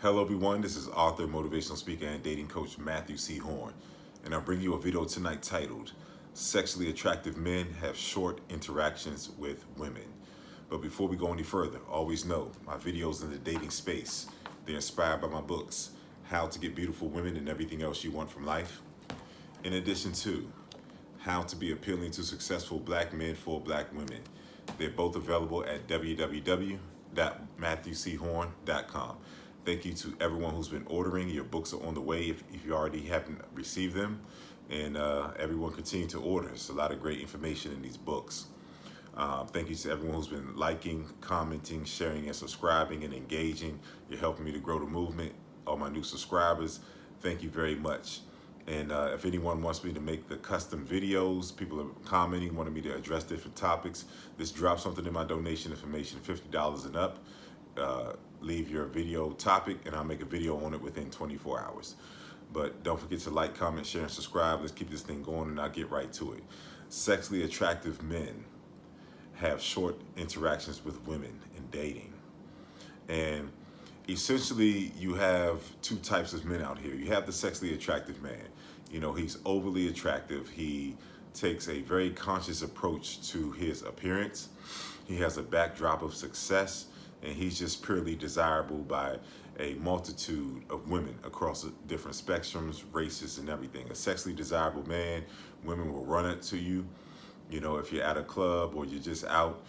Hello everyone, this is author, motivational speaker, and dating coach Matthew C. Horne, and I'll bring you a video tonight titled, Sexually Attractive Men Have Short Interactions with Women. But before we go any further, always know my videos in the dating space, they're inspired by my books, How to Get Beautiful Women and Everything Else You Want from Life, in addition to How to Be Appealing to Successful Black Men for Black Women. They're both available at www.matthewchorne.com. Thank you to everyone who's been ordering. Your books are on the way if you already haven't received them. And everyone continue to order. There's a lot of great information in these books. Thank you to everyone who's been liking, commenting, sharing, and subscribing and engaging. You're helping me to grow the movement. All my new subscribers, thank you very much. And if anyone wants me to make the custom videos, people are commenting, wanting me to address different topics, just drop something in my donation information, $50 and up. Leave your video topic and I'll make a video on it within 24 hours. But don't forget to like, comment, share, and subscribe. Let's keep this thing going and I'll get right to it. Sexually attractive men have short interactions with women in dating. And essentially you have two types of men out here. You have the sexually attractive man. You know, he's overly attractive. He takes a very conscious approach to his appearance. He has a backdrop of success, and he's just purely desirable by a multitude of women across different spectrums, races, and everything. A sexually desirable man, women will run up to you. You know, if you're at a club or you're just out,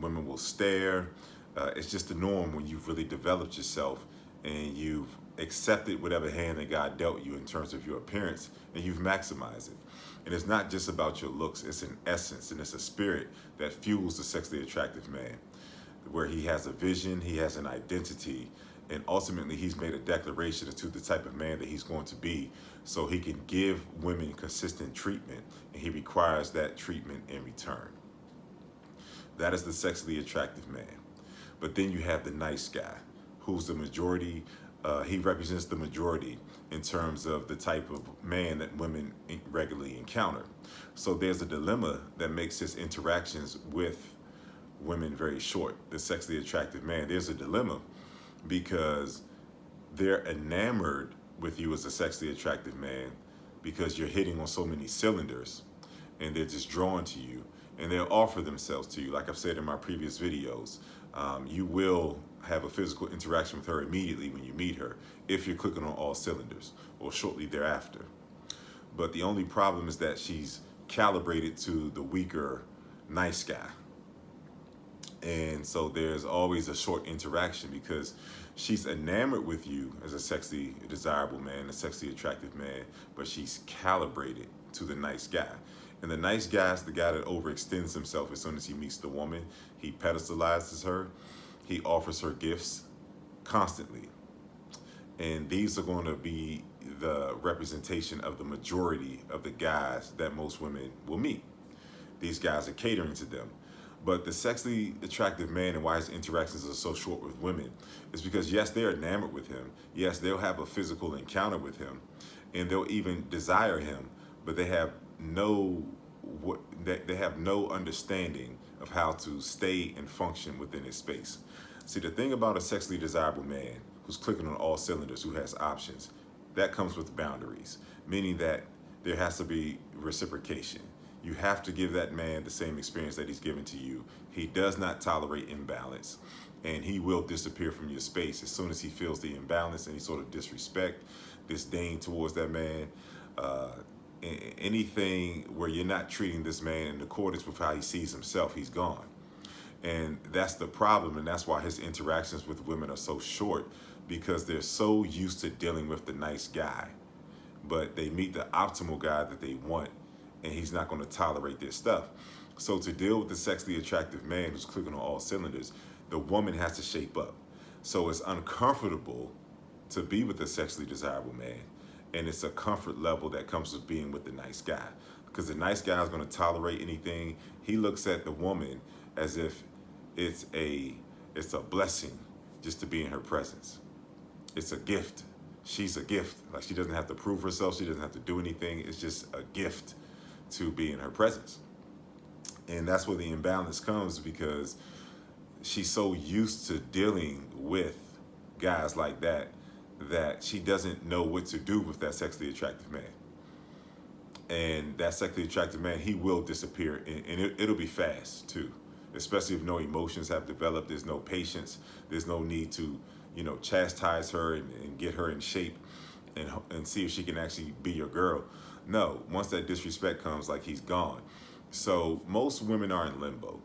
women will stare. It's just the norm when you've really developed yourself and you've accepted whatever hand that God dealt you in terms of your appearance and you've maximized it. And it's not just about your looks, it's an essence and it's a spirit that fuels the sexually attractive man, where he has a vision, he has an identity, and ultimately he's made a declaration to the type of man that he's going to be so he can give women consistent treatment, and he requires that treatment in return. That is the sexually attractive man. But then you have the nice guy, who's the majority. He represents the majority in terms of the type of man that women regularly encounter. So there's a dilemma that makes his interactions with women very short. The sexually attractive man, there's a dilemma because they're enamored with you as a sexually attractive man because you're hitting on so many cylinders and they're just drawn to you and they'll offer themselves to you. Like I've said in my previous videos, you will have a physical interaction with her immediately when you meet her if you're clicking on all cylinders or shortly thereafter. But the only problem is that she's calibrated to the weaker nice guy. And so there's always a short interaction because she's enamored with you as a sexy, desirable man, a sexy, attractive man, but she's calibrated to the nice guy. And the nice guy is the guy that overextends himself as soon as he meets the woman. He pedestalizes her. He offers her gifts constantly. And these are going to be the representation of the majority of the guys that most women will meet. These guys are catering to them. But the sexually attractive man and why his interactions are so short with women is because, yes, they're enamored with him. Yes, they'll have a physical encounter with him and they'll even desire him, but they have no understanding of how to stay and function within his space. See, the thing about a sexually desirable man who's clicking on all cylinders, who has options, that comes with boundaries, meaning that there has to be reciprocation. You have to give that man the same experience that he's given to you. He does not tolerate imbalance, and he will disappear from your space as soon as he feels the imbalance, any sort of disrespect, disdain towards that man, anything where you're not treating this man in accordance with how he sees himself, he's gone. And that's the problem, and that's why his interactions with women are so short, because they're so used to dealing with the nice guy, but they meet the optimal guy that they want, and he's not going to tolerate their stuff. So to deal with the sexually attractive man who's clicking on all cylinders, the woman has to shape up. So it's uncomfortable to be with a sexually desirable man, and it's a comfort level that comes with being with the nice guy, because the nice guy is going to tolerate anything. He looks at the woman as if it's a blessing just to be in her presence. It's a gift. She's a gift. Like, she doesn't have to prove herself. She doesn't have to do anything. It's just a gift to be in her presence. And that's where the imbalance comes, because she's so used to dealing with guys like that, that she doesn't know what to do with that sexually attractive man. And that sexually attractive man, he will disappear, and it'll be fast too. Especially if no emotions have developed, there's no patience, there's no need to, chastise her and get her in shape, and see if she can actually be your girl. No, once that disrespect comes, like, he's gone. So most women are in limbo.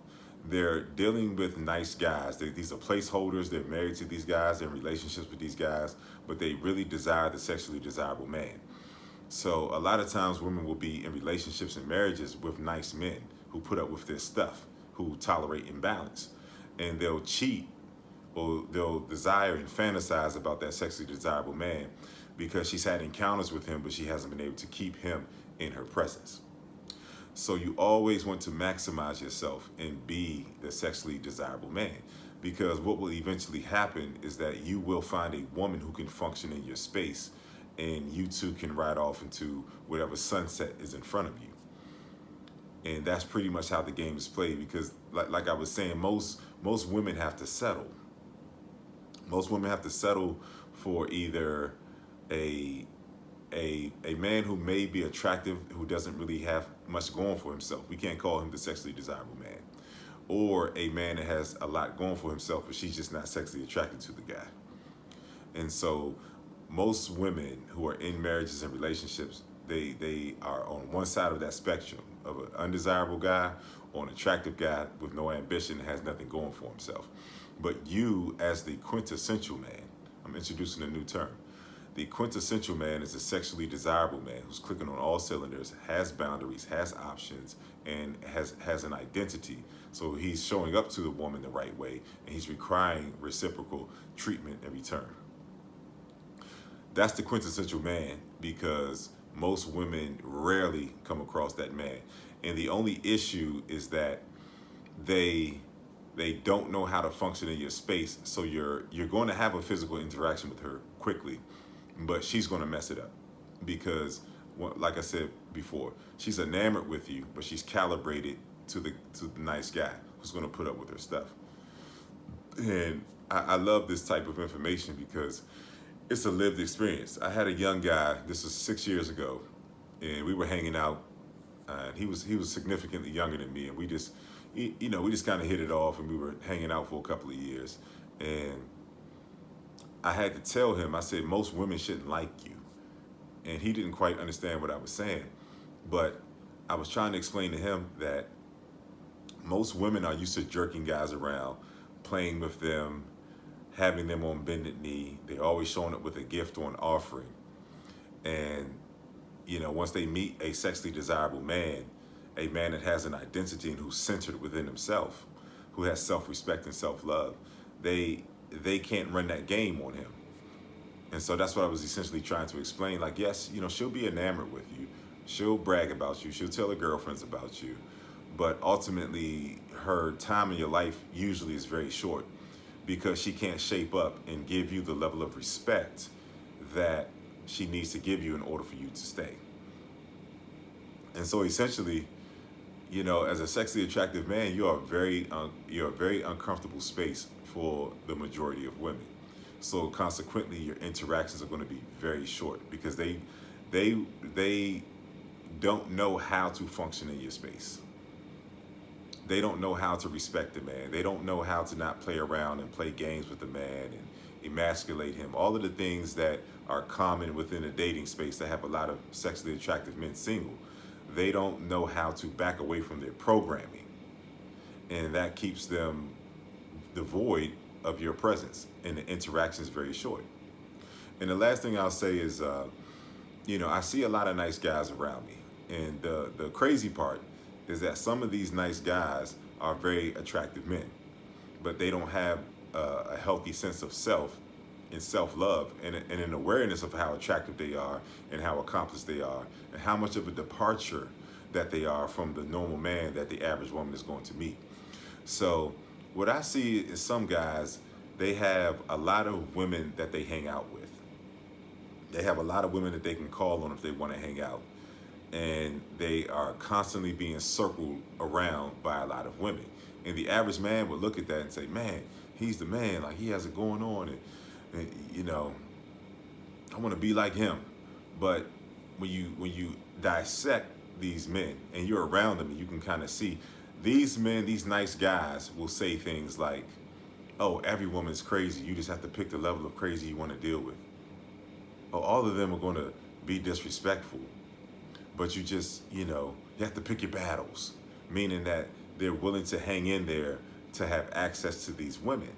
They're dealing with nice guys. These are placeholders. They're married to these guys, they're in relationships with these guys, but they really desire the sexually desirable man. So a lot of times women will be in relationships and marriages with nice men who put up with this stuff, who tolerate imbalance. And they'll cheat, or they'll desire and fantasize about that sexually desirable man because she's had encounters with him, but she hasn't been able to keep him in her presence. So you always want to maximize yourself and be the sexually desirable man, because what will eventually happen is that you will find a woman who can function in your space, and you two can ride off into whatever sunset is in front of you. And that's pretty much how the game is played, because like I was saying, most women have to settle. Most women have to settle for either a man who may be attractive, who doesn't really have much going for himself. We can't call him the sexually desirable man. Or a man that has a lot going for himself, but she's just not sexually attracted to the guy. And so most women who are in marriages and relationships, they are on one side of that spectrum of an undesirable guy or an attractive guy with no ambition and has nothing going for himself. But you, as the quintessential man, I'm introducing a new term. The quintessential man is a sexually desirable man who's clicking on all cylinders, has boundaries, has options, and has an identity. So he's showing up to the woman the right way, and he's requiring reciprocal treatment in return. That's the quintessential man, because most women rarely come across that man. And the only issue is that they don't know how to function in your space. So you're going to have a physical interaction with her quickly, but she's going to mess it up because, like I said before, she's enamored with you, but she's calibrated to the nice guy who's going to put up with her stuff. And I love this type of information because it's a lived experience. I had a young guy, this was 6 years ago, and we were hanging out, and he was significantly younger than me, and we just kind of hit it off, and we were hanging out for a couple of years. And I had to tell him, I said, most women shouldn't like you. And he didn't quite understand what I was saying, but I was trying to explain to him that most women are used to jerking guys around, playing with them, having them on bended knee. They're always showing up with a gift or an offering. And, once they meet a sexually desirable man, a man that has an identity and who's centered within himself, who has self-respect and self-love, they can't run that game on him. And so that's what I was essentially trying to explain. Like, yes, she'll be enamored with you. She'll brag about you. She'll tell her girlfriends about you. But ultimately, her time in your life usually is very short, because she can't shape up and give you the level of respect that she needs to give you in order for you to stay. And so essentially, as a sexually attractive man, you're a very uncomfortable space for the majority of women. So consequently, your interactions are going to be very short, because they don't know how to function in your space. They don't know how to respect the man. They don't know how to not play around and play games with the man and emasculate him. All of the things that are common within the dating space that have a lot of sexually attractive men single. They don't know how to back away from their programming. And that keeps them devoid of your presence, and the interaction is very short. And the last thing I'll say is, I see a lot of nice guys around me. And the crazy part is that some of these nice guys are very attractive men, but they don't have a healthy sense of self and self-love and an awareness of how attractive they are and how accomplished they are and how much of a departure that they are from the normal man that the average woman is going to meet. So what I see is some guys, they have a lot of women that they hang out with. They have a lot of women that they can call on if they want to hang out. And they are constantly being circled around by a lot of women. And the average man would look at that and say, man, he's the man, like he has it going on. And I want to be like him. But when you dissect these men and you're around them, and you can kind of see these men, these nice guys will say things like, "Oh, every woman's crazy. You just have to pick the level of crazy you want to deal with." Oh, all of them are going to be disrespectful, but you have to pick your battles, meaning that they're willing to hang in there to have access to these women.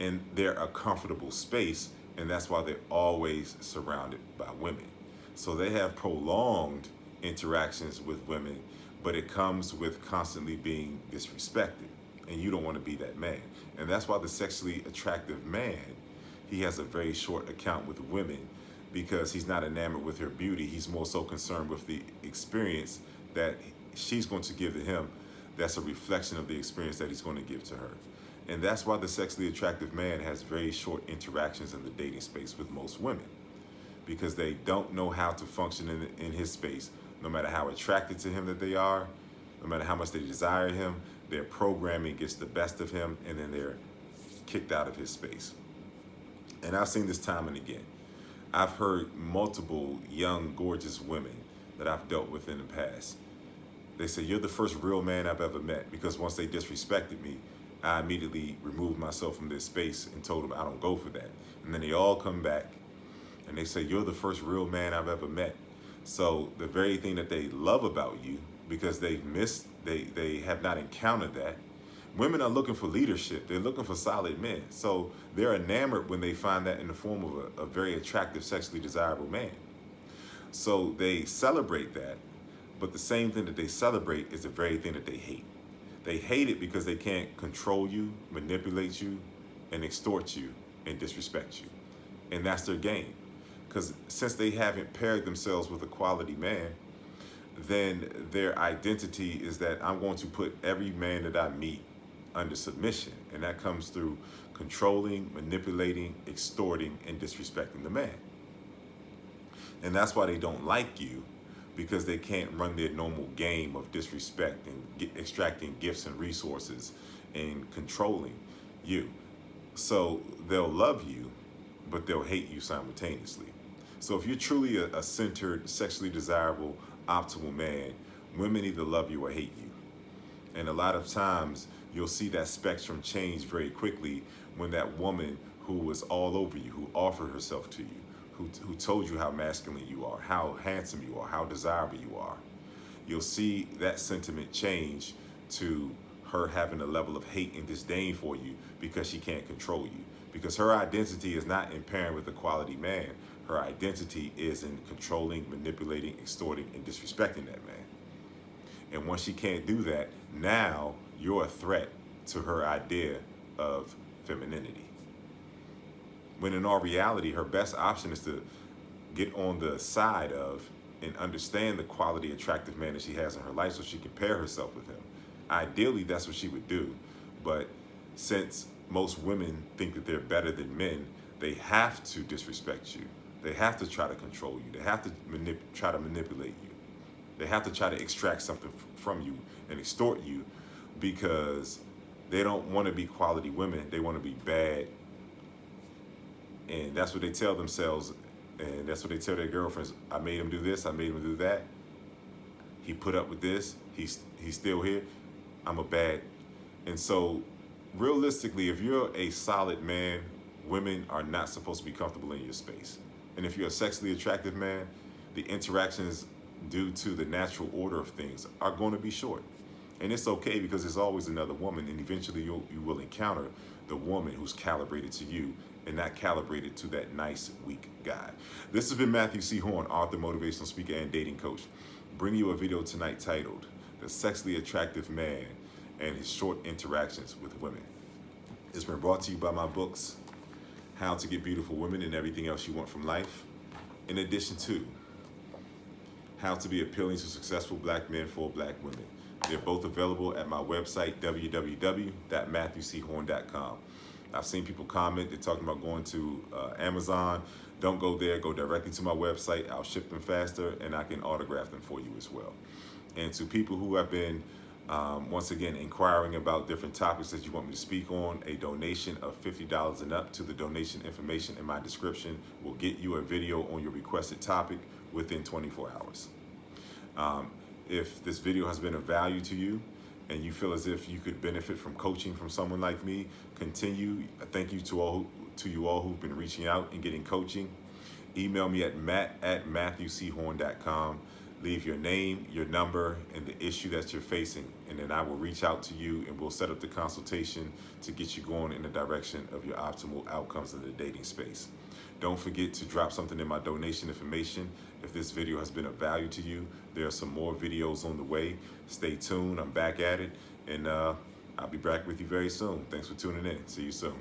And they're a comfortable space, and that's why they're always surrounded by women. So they have prolonged interactions with women, but it comes with constantly being disrespected, and you don't want to be that man. And that's why the sexually attractive man, he has a very short account with women, because he's not enamored with her beauty. He's more so concerned with the experience that she's going to give to him. That's a reflection of the experience that he's going to give to her. And that's why the sexually attractive man has very short interactions in the dating space with most women, because they don't know how to function in his space. No matter how attracted to him that they are, no matter how much they desire him, their programming gets the best of him, and then they're kicked out of his space. And I've seen this time and again. I've heard multiple young, gorgeous women that I've dealt with in the past. They say, "You're the first real man I've ever met," because once they disrespected me, I immediately removed myself from their space and told them I don't go for that. And then they all come back and they say, "You're the first real man I've ever met." So the very thing that they love about you, because they have not encountered that. Women are looking for leadership. They're looking for solid men. So they're enamored when they find that in the form of a very attractive, sexually desirable man. So they celebrate that, but the same thing that they celebrate is the very thing that they hate. They hate it because they can't control you, manipulate you, and extort you and disrespect you. And that's their game. Because since they haven't paired themselves with a quality man, then their identity is that I'm going to put every man that I meet under submission. And that comes through controlling, manipulating, extorting, and disrespecting the man. And that's why they don't like you, because they can't run their normal game of disrespect and extracting gifts and resources and controlling you. So they'll love you, but they'll hate you simultaneously. So if you're truly a centered, sexually desirable, optimal man, women either love you or hate you. And a lot of times you'll see that spectrum change very quickly when that woman who was all over you, who offered herself to you, who told you how masculine you are, how handsome you are, how desirable you are, you'll see that sentiment change to her having a level of hate and disdain for you because she can't control you. Because her identity is not in pairing with a quality man. Her identity is in controlling, manipulating, extorting, and disrespecting that man. And once she can't do that, now you're a threat to her idea of femininity. When in all reality, her best option is to get on the side of and understand the quality, attractive man that she has in her life so she can pair herself with him. Ideally, that's what she would do. But since most women think that they're better than men, they have to disrespect you. They have to try to control you. They have to try to manipulate you. They have to try to extract something from you and extort you, because they don't want to be quality women. They want to be bad. And that's what they tell themselves. And that's what they tell their girlfriends. I made him do this. I made him do that. He put up with this. He's still here. I'm a bad. And so realistically, if you're a solid man, women are not supposed to be comfortable in your space. And if you're a sexually attractive man, the interactions due to the natural order of things are going to be short. And it's okay, because there's always another woman, and eventually you will encounter the woman who's calibrated to you and not calibrated to that nice, weak guy. This has been Matthew C. Horne, author, motivational speaker, and dating coach, bringing you a video tonight titled The Sexually Attractive Man and His Short Interactions with Women. It's been brought to you by my books, How to Get Beautiful Women and Everything Else You Want from Life, in addition to How to Be Appealing to Successful Black Men for Black Women. They're both available at my website, www.matthewchorne.com. I've seen people comment, they're talking about going to Amazon. Don't go there, go directly to my website. I'll ship them faster, and I can autograph them for you as well. And to people who have been Once again, inquiring about different topics that you want me to speak on, a donation of $50 and up to the donation information in my description will get you a video on your requested topic within 24 hours. If this video has been of value to you and you feel as if you could benefit from coaching from someone like me, continue. Thank you to you all who've been reaching out and getting coaching. Email me at matt@matthewchorne.com. Leave your name, your number, and the issue that you're facing, and then I will reach out to you and we'll set up the consultation to get you going in the direction of your optimal outcomes in the dating space. Don't forget to drop something in my donation information. If this video has been of value to you, there are some more videos on the way. Stay tuned. I'm back at it, and I'll be back with you very soon. Thanks for tuning in. See you soon.